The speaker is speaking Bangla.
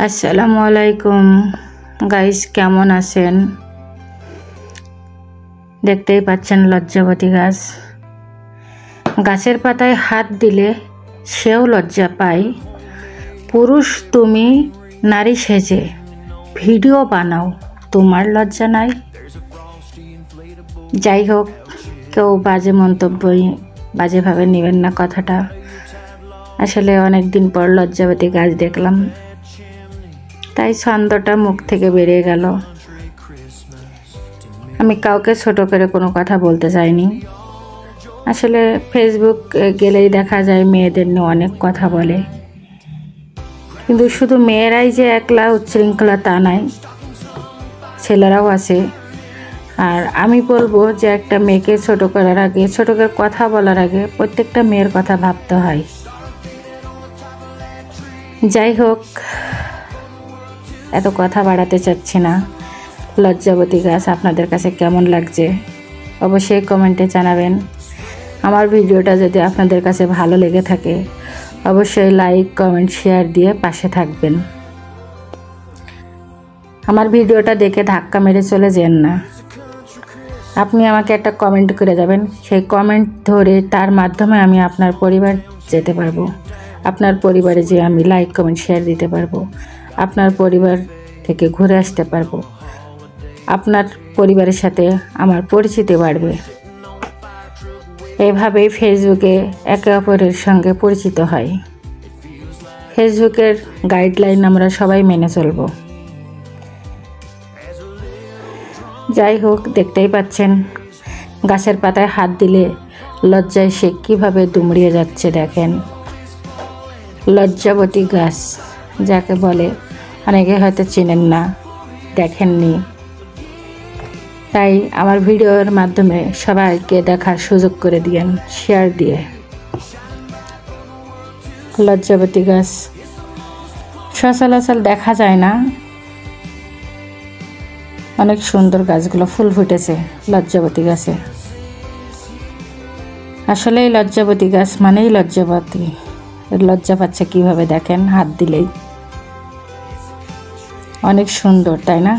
আসসালামু আলাইকুম গাইস, কেমন আছেন? দেখতেই পাচ্ছেন লজ্জাবতী গাছ। গাছের পাতায় হাত দিলে সেও লজ্জা পায়। পুরুষ তুমি নারী সেজে ভিডিও বানাও, তোমার লজ্জা নাই? যাই হোক, কেউ বাজে মন্তব্যই বাজেভাবে নেবেন না কথাটা। আসলে অনেক দিন পর লজ্জাবতী গাছ দেখলাম, তাই ছন্দটা মুখ থেকে বেরিয়ে গেল। আমি কাউকে ছোট করে কোনো কথা বলতে চাইনি। আসলে ফেসবুক গেলেই দেখা যায় মেয়েদের নিয়ে অনেক কথা বলে, কিন্তু শুধু মেয়েরাই যে একলা উচ্ছৃঙ্খলা তা নাই, ছেলেরাও আছে। আর আমি বলবো যে একটা মেয়েকে ছোট করার আগে, ছোট করে কথা বলার আগে প্রত্যেকটা মেয়ের কথা ভাবতে হয়। যাই হোক, এত কথা বাড়াতে চাচ্ছি না। লজ্জাবতী গাছ আপনাদের কাছে কেমন লাগছে অবশ্যই কমেন্টে জানাবেন। আমার ভিডিওটা যদি আপনাদের কাছে ভালো লেগে থাকে অবশ্যই লাইক, কমেন্ট, শেয়ার দিয়ে পাশে থাকবেন। আমার ভিডিওটা দেখে ধাক্কা মেরে চলে যান না। আপনি আমাকে একটা কমেন্ট করে যাবেন, সেই কমেন্ট ধরে তার মাধ্যমে আমি আপনার পরিবার যেতে পারবো। আপনার পরিবারে যে আমি লাইক, কমেন্ট, শেয়ার দিতে পারবো। আপনার পরিবার থেকে ঘুরে আসতে পারবো। আপনার পরিবারের সাথে আমার পরিচিতি বাড়বে। এভাবেই ফেসবুকে একে অপরের সঙ্গে পরিচিত হয়। ফেসবুকের গাইডলাইন আমরা সবাই মেনে চলব। যাই হোক, দেখতেই পাচ্ছেন গাছের পাতায় হাত দিলে লজ্জায় সে কীভাবে দুমড়িয়ে যাচ্ছে। দেখেন, লজ্জাবতী গাছ যাকে বলে অনেকে হয়তো চেনেন না, দেখেননি। তাই আমার ভিডিওর মাধ্যমে সবাইকে দেখার সুযোগ করে দিয়েন শেয়ার দিয়ে। লজ্জাবতী গাছ সচরাচর দেখা যায় না, অনেক সুন্দর গাছগুলো ফুল ফুটেছে লজ্জাবতী গাছে। আসলেই লজ্জাবতী গাছ মানেই লজ্জাবতী। লজ্জা পাচ্ছে কিভাবে দেখেন, হাত দিলেই। অনেক সুন্দর, তাই না?